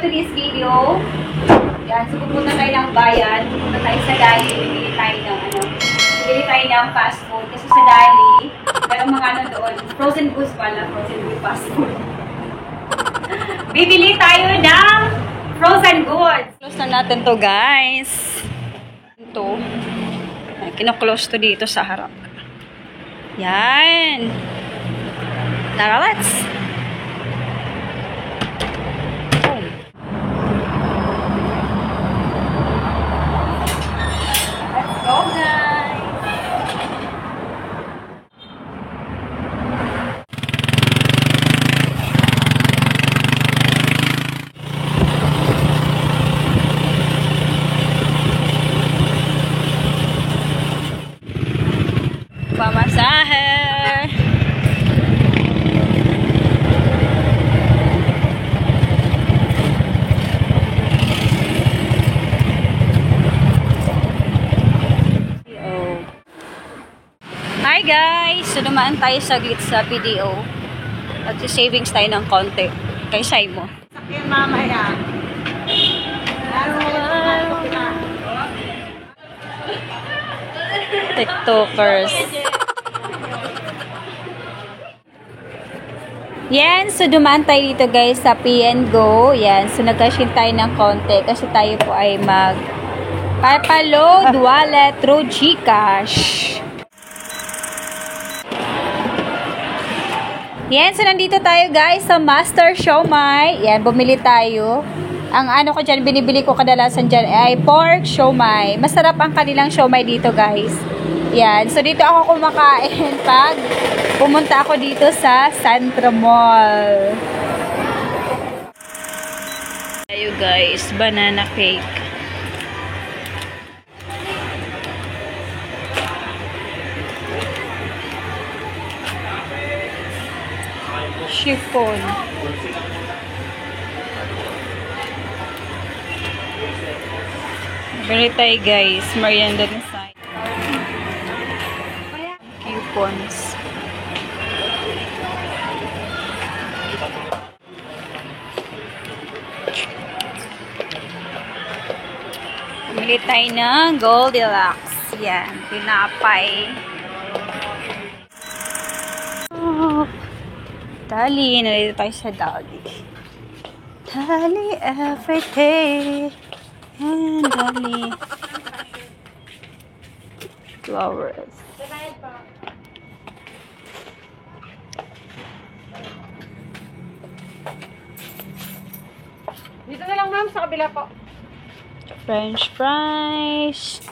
today's video. Yan, so pupunta tayo ng bayan. Pupunta tayo sa Dali. Bibili tayo ng fast food. Kasi sa Dali, merong mga ano doon. Frozen goods pala. Frozen food fast food. Bibili tayo ng frozen goods. Close na natin to, guys. Ito. Kino-close to dito sa harap. Yan. Tara, let's. Go, guys! Pamasahe! Hi guys! So dumaan tayo saglit sa PDO at savings tayo ng konti kay Saimo. Sakyan mamaya. TikTokers. Yan, so dumaan tayo dito guys sa P&Go. Yan, so nagkashin tayo ng konti kasi tayo po ay magpapaload wallet through GCash. Yan, so nandito tayo guys sa Master Siomai. Yan, bumili tayo. Ang ano ko dyan, binibili ko kadalasan dyan ay pork siomai. Masarap ang kanilang siomai dito guys. Yan, so dito ako kumakain pag pumunta ako dito sa Centro Mall. Tayo guys, banana cake. Chiffon. Bili tayo guys, merienda din sa coupons. Bili tayo ng Goldilocks. Yan, pinapay. Dali, nalito tayo sa Dali. Dali every day. And Dali. Flowers. Dito na lang ma'am, sa kabila po. French fries.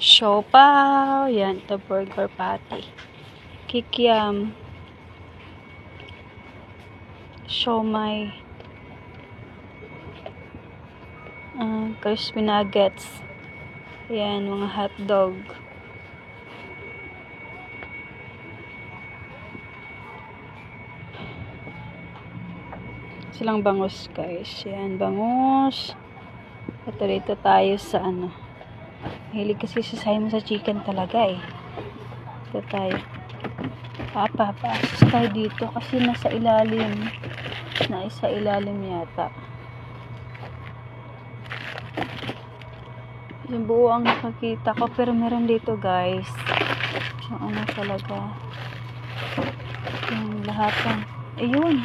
Siopaw. Yan, ito burger patty. Kikiam. Siomai. Crispy nuggets. Yan, mga hotdog. Silang bangus guys. Yan, bangus. Ito dito tayo sa ano. Mahilig kasi sa Saimo sa chicken talaga eh. Ito tayo. Papasos tayo dito kasi nasa ilalim. Nasa ilalim yata. Yung buo ang nakakita ko pero meron dito guys. Yung ano talaga. Yung lahat ng ayun.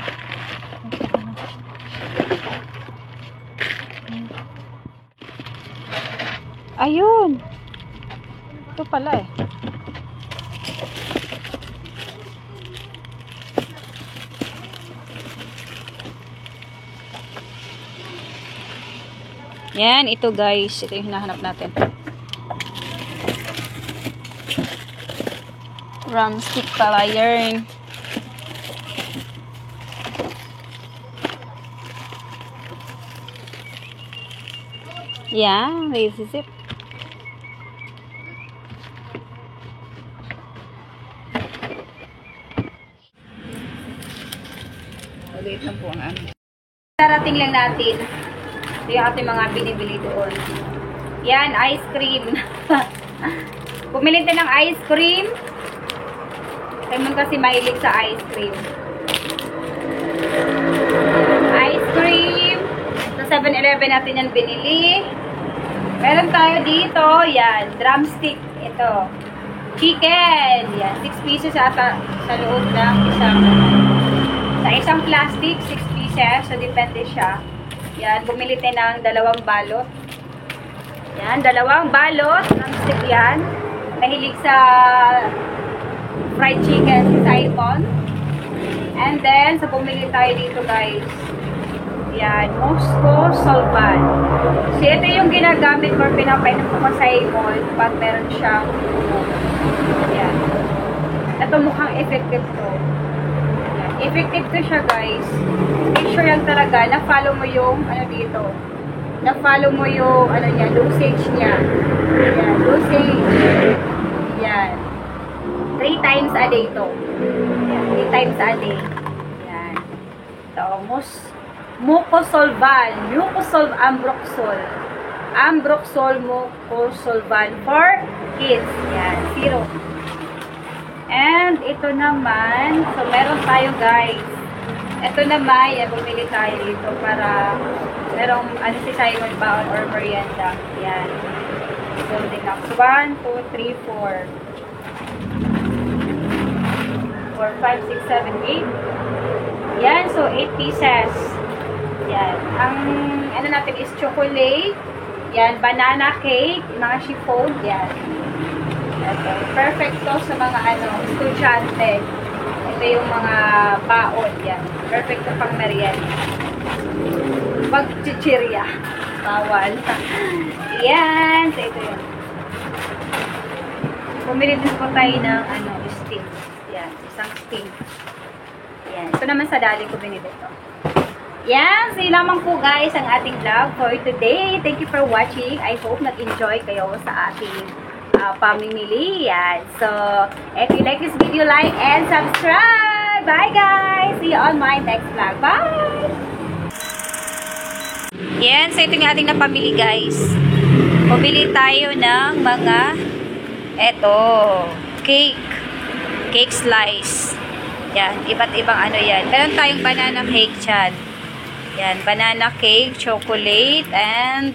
Ayun. Ito pala eh. Yan, ito guys. Ito yung hinahanap natin. Drumstick pala yarn. Yan, lazy zip. Ulit lang po ang ano. Darating lang natin. Ito yung ating mga binibili doon. Yan, ice cream. Pumili tayo ng ice cream. Tayo kasi mahilig sa ice cream. cream. Sa 7-Eleven natin yan binili. Meron tayo dito, yan, drumstick. Ito. Chicken. Yan, 6 pieces ata sa loob ng sa isang plastic, 6 pieces. So, depende siya. Yan, bumili tayo ng 2 balot. Yan, 2 balot. Drumstick yan. Mahilig sa fried chicken si Simon. And then, sa bumili tayo dito, guys. Yan, Moscow Solvan. So, ito yung ginagamit or pinapainom ko sa Simon pag meron siyang yan. Ito mukhang effective to. Yan. Effective to siya, guys. Make sure lang talaga na-follow mo yung ano dito. Na-follow mo yung ano niya, dosage niya. Yan, dosage. Yan. 3 times a day to. Yan, 3 times a day. Yan. So, Mucosolvan, Ambroxol. Ambroxol, Mucosolvan for kids. Yan, 0. And ito naman, so meron tayo, guys. Ito naman, yan, bumili tayo dito para merong ano si Simon Baon or merienda. Yan. Building up. 1, 2, 3, 4. 4, 5, 6, 7, 8. Yan, so 8 pieces. Yan. Ang ano natin is chocolate. Yan, banana cake, mga chiffon. Yan. Okay. Perfect to sa mga ano, estudyante. Ito yung mga baon. Yan. Perfect to pang merienda. Pag chichirya. Bawal. Yan. So, ito yun. Bumili din po tayo ng ano, steam. Yan. Isang steam. Yan. Ito naman sa dali ko binili ito. Yan, so yun lamang po guys ang ating vlog for today. Thank you for watching. I hope nag-enjoy kayo sa ating pamimili. Yan. So, if you like this video, like and subscribe. Bye guys! See you on my next vlog. Bye! Yan, so ito yung ating napamili guys. Pumili tayo ng mga cake slice. Yan, iba't ibang ano yan. Meron tayong banana cake dyan. Yan, banana cake, chocolate, and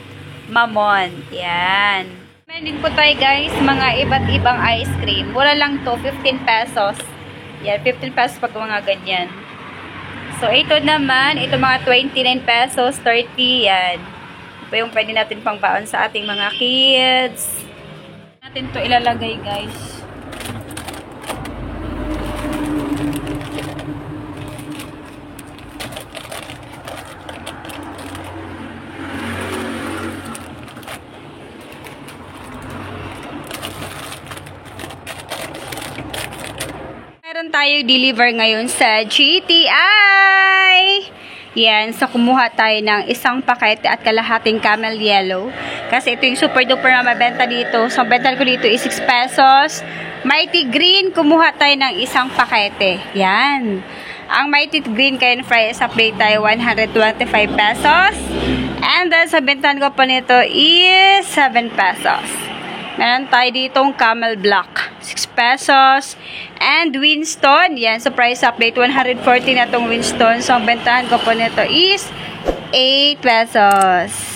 mamon. Yan. Meron din po tayo guys, mga iba't ibang ice cream. Mura lang to, 15 pesos. Yan, 15 pesos pag mga ganyan. So, ito naman, ito mga 29 pesos, 30, yan. Ito yung pwede natin pangbaon sa ating mga kids. Natin to ilalagay guys. Meron tayo deliver ngayon sa GTI. Yan, so kumuha tayo ng isang pakete at kalahating camel yellow. Kasi ito yung super duper na mabenta dito. So, benta ko dito is 6 pesos. Mighty Green, kumuha tayo ng isang pakete. Yan. Ang Mighty Green kayo fry sa plate tayo 125 pesos. And then, sa bentahan ko po nito is 7 pesos. Meron tayo ditong Camel Black, 6 pesos. And Winston, yan, so price update, 140 na itong Winston. So, ang bentahan ko po nito is 8 pesos.